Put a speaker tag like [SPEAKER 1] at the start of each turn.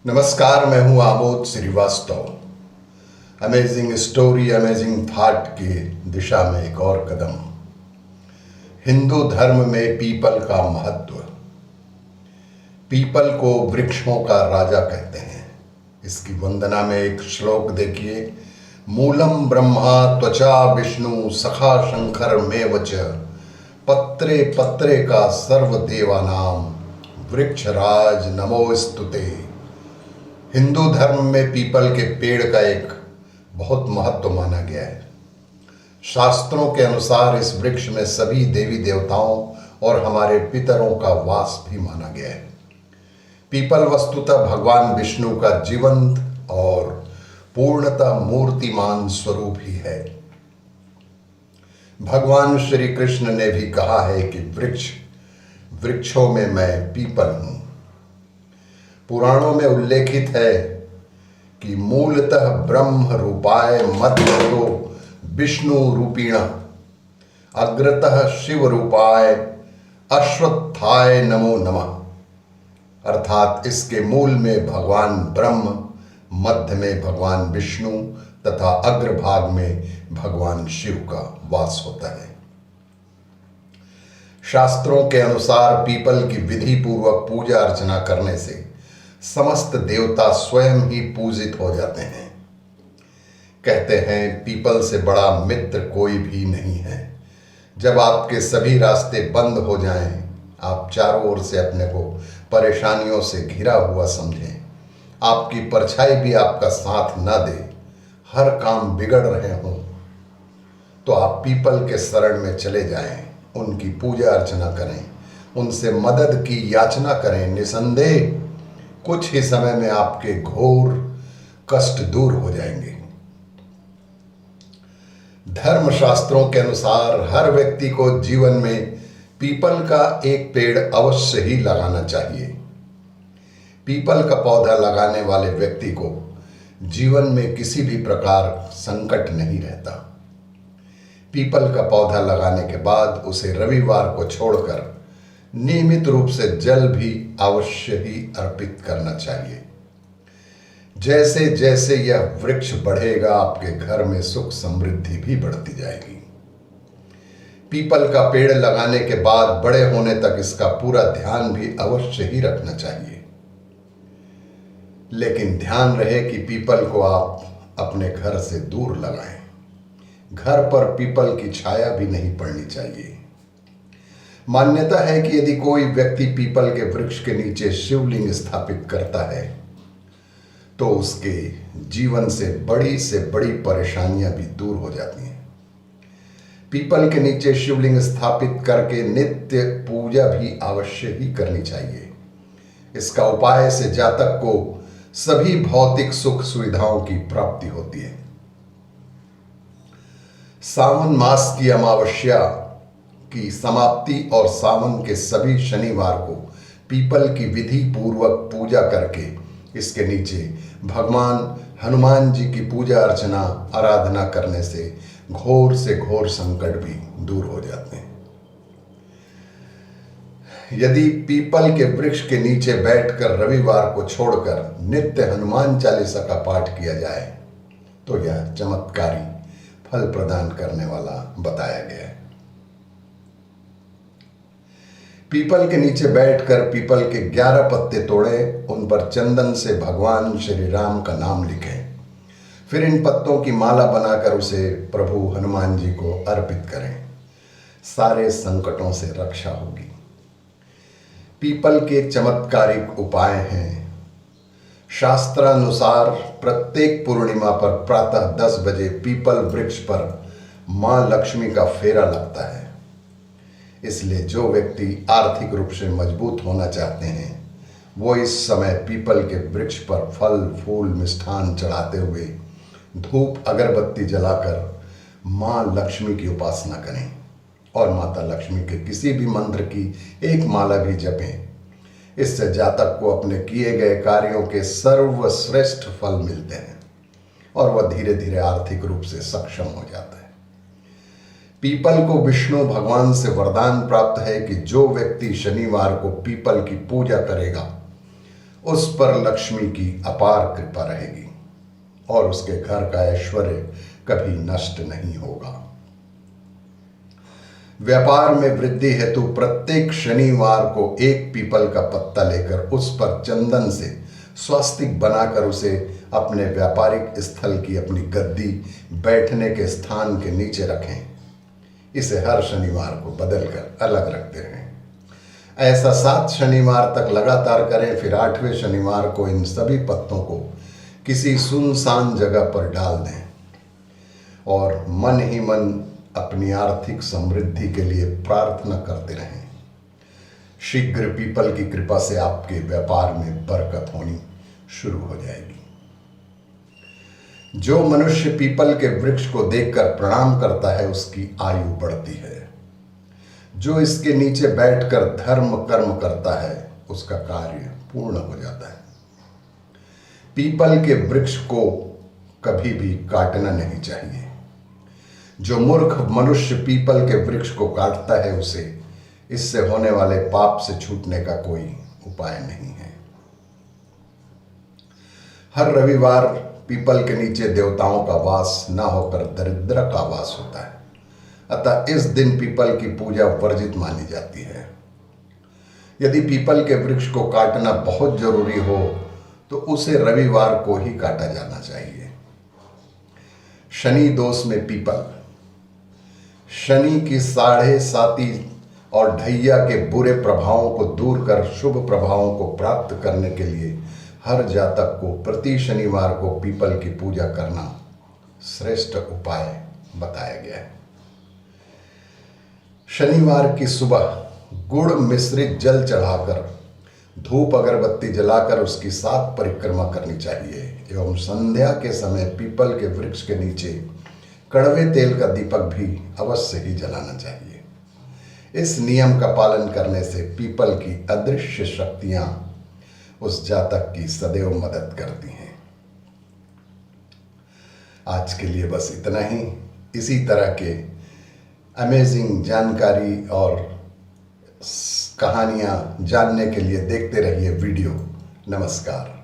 [SPEAKER 1] नमस्कार, मैं हूं Amod Srivastava. Amazing story, amazing thought की दिशा में एक और कदम। हिंदू धर्म में पीपल का महत्व। पीपल को वृक्षों का राजा कहते हैं। इसकी वंदना में एक श्लोक देखिए। मूलम ब्रह्मा त्वचा विष्णु सखा शंकर मेवच पत्रे पत्रे का सर्वदेवानाम वृक्षराज नमोस्तुते। हिंदू धर्म में पीपल के पेड़ का एक बहुत महत्व माना गया है। शास्त्रों के अनुसार इस वृक्ष में सभी देवी देवताओं और हमारे पितरों का वास भी माना गया है। पीपल वस्तुतः भगवान विष्णु का जीवंत और पूर्णतः मूर्तिमान स्वरूप ही है। भगवान श्री कृष्ण ने भी कहा है कि वृक्षों में मैं पीपल हूं। पुराणों में उल्लेखित है कि मूलतः ब्रह्म रूपाय मध्यतो विष्णु रूपिण अग्रतः शिव रूपाय अश्वत्थाय नमो नमः। अर्थात इसके मूल में भगवान ब्रह्म, मध्य में भगवान विष्णु तथा अग्रभाग में भगवान शिव का वास होता है। शास्त्रों के अनुसार पीपल की विधि पूर्वक पूजा अर्चना करने से समस्त देवता स्वयं ही पूजित हो जाते हैं। कहते हैं पीपल से बड़ा मित्र कोई भी नहीं है। जब आपके सभी रास्ते बंद हो जाएं, आप चारों ओर से अपने को परेशानियों से घिरा हुआ समझें, आपकी परछाई भी आपका साथ न दे, हर काम बिगड़ रहे हों, तो आप पीपल के शरण में चले जाएं, उनकी पूजा अर्चना करें, उनसे मदद की याचना करें। निसंदेह कुछ ही समय में आपके घोर कष्ट दूर हो जाएंगे। धर्मशास्त्रों के अनुसार हर व्यक्ति को जीवन में पीपल का एक पेड़ अवश्य ही लगाना चाहिए। पीपल का पौधा लगाने वाले व्यक्ति को जीवन में किसी भी प्रकार संकट नहीं रहता। पीपल का पौधा लगाने के बाद उसे रविवार को छोड़कर नियमित रूप से जल भी अवश्य ही अर्पित करना चाहिए। जैसे जैसे यह वृक्ष बढ़ेगा, आपके घर में सुख समृद्धि भी बढ़ती जाएगी। पीपल का पेड़ लगाने के बाद बड़े होने तक इसका पूरा ध्यान भी अवश्य ही रखना चाहिए। लेकिन ध्यान रहे कि पीपल को आप अपने घर से दूर लगाएं। घर पर पीपल की छाया भी नहीं पड़नी चाहिए। मान्यता है कि यदि कोई व्यक्ति पीपल के वृक्ष के नीचे शिवलिंग स्थापित करता है तो उसके जीवन से बड़ी परेशानियां भी दूर हो जाती हैं। पीपल के नीचे शिवलिंग स्थापित करके नित्य पूजा भी अवश्य ही करनी चाहिए। इसका उपाय से जातक को सभी भौतिक सुख सुविधाओं की प्राप्ति होती है। सावन मास की अमावस्या की समाप्ति और सावन के सभी शनिवार को पीपल की विधि पूर्वक पूजा करके इसके नीचे भगवान हनुमान जी की पूजा अर्चना आराधना करने से घोर संकट भी दूर हो जाते हैं। यदि पीपल के वृक्ष के नीचे बैठकर रविवार को छोड़कर नित्य हनुमान चालीसा का पाठ किया जाए तो यह चमत्कारी फल प्रदान करने वाला बताया गया है। पीपल के नीचे बैठकर पीपल के 11 पत्ते तोड़ें, उन पर चंदन से भगवान श्री राम का नाम लिखें। फिर इन पत्तों की माला बनाकर उसे प्रभु हनुमान जी को अर्पित करें। सारे संकटों से रक्षा होगी। पीपल के चमत्कारिक उपाय हैं। शास्त्रानुसार प्रत्येक पूर्णिमा पर प्रातः 10 बजे पीपल वृक्ष पर मां लक्ष्मी का फेरा लगता है। इसलिए जो व्यक्ति आर्थिक रूप से मजबूत होना चाहते हैं वो इस समय पीपल के वृक्ष पर फल फूल मिष्ठान चढ़ाते हुए धूप अगरबत्ती जलाकर मां लक्ष्मी की उपासना करें और माता लक्ष्मी के किसी भी मंत्र की एक माला भी जपें। इससे जातक को अपने किए गए कार्यों के सर्वश्रेष्ठ फल मिलते हैं और वह धीरे धीरे आर्थिक रूप से सक्षम हो जाता है। पीपल को विष्णु भगवान से वरदान प्राप्त है कि जो व्यक्ति शनिवार को पीपल की पूजा करेगा उस पर लक्ष्मी की अपार कृपा रहेगी और उसके घर का ऐश्वर्य कभी नष्ट नहीं होगा। व्यापार में वृद्धि हेतु प्रत्येक शनिवार को एक पीपल का पत्ता लेकर उस पर चंदन से स्वस्तिक बनाकर उसे अपने व्यापारिक स्थल की अपनी गद्दी बैठने के स्थान के नीचे रखें। इसे हर शनिवार को बदलकर अलग रखते रहें। ऐसा 7 शनिवार तक लगातार करें। फिर 8वें शनिवार को इन सभी पत्तों को किसी सुनसान जगह पर डाल दें और मन ही मन अपनी आर्थिक समृद्धि के लिए प्रार्थना करते रहें। शीघ्र पीपल की कृपा से आपके व्यापार में बरकत होनी शुरू हो जाएगी। जो मनुष्य पीपल के वृक्ष को देखकर प्रणाम करता है उसकी आयु बढ़ती है। जो इसके नीचे बैठकर धर्म कर्म करता है उसका कार्य पूर्ण हो जाता है। पीपल के वृक्ष को कभी भी काटना नहीं चाहिए। जो मूर्ख मनुष्य पीपल के वृक्ष को काटता है उसे इससे होने वाले पाप से छूटने का कोई उपाय नहीं है। हर रविवार पीपल के नीचे देवताओं का वास न होकर दरिद्र का वास होता है, अतः इस दिन पीपल की पूजा वर्जित मानी जाती है। यदि पीपल के वृक्ष को काटना बहुत जरूरी हो तो उसे रविवार को ही काटा जाना चाहिए। शनि दोष में पीपल। शनि की 7.5 और ढैया के बुरे प्रभावों को दूर कर शुभ प्रभावों को प्राप्त करने के लिए हर जातक को प्रति शनिवार को पीपल की पूजा करना श्रेष्ठ उपाय बताया गया है। शनिवार की सुबह गुड़ मिश्रित जल चढ़ाकर धूप अगरबत्ती जलाकर उसकी 7 परिक्रमा करनी चाहिए एवं संध्या के समय पीपल के वृक्ष के नीचे कड़वे तेल का दीपक भी अवश्य ही जलाना चाहिए। इस नियम का पालन करने से पीपल की अदृश्य शक्तियां उस जातक की सदैव मदद करती हैं। आज के लिए बस इतना ही। इसी तरह के अमेजिंग जानकारी और कहानियां जानने के लिए देखते रहिए वीडियो। नमस्कार।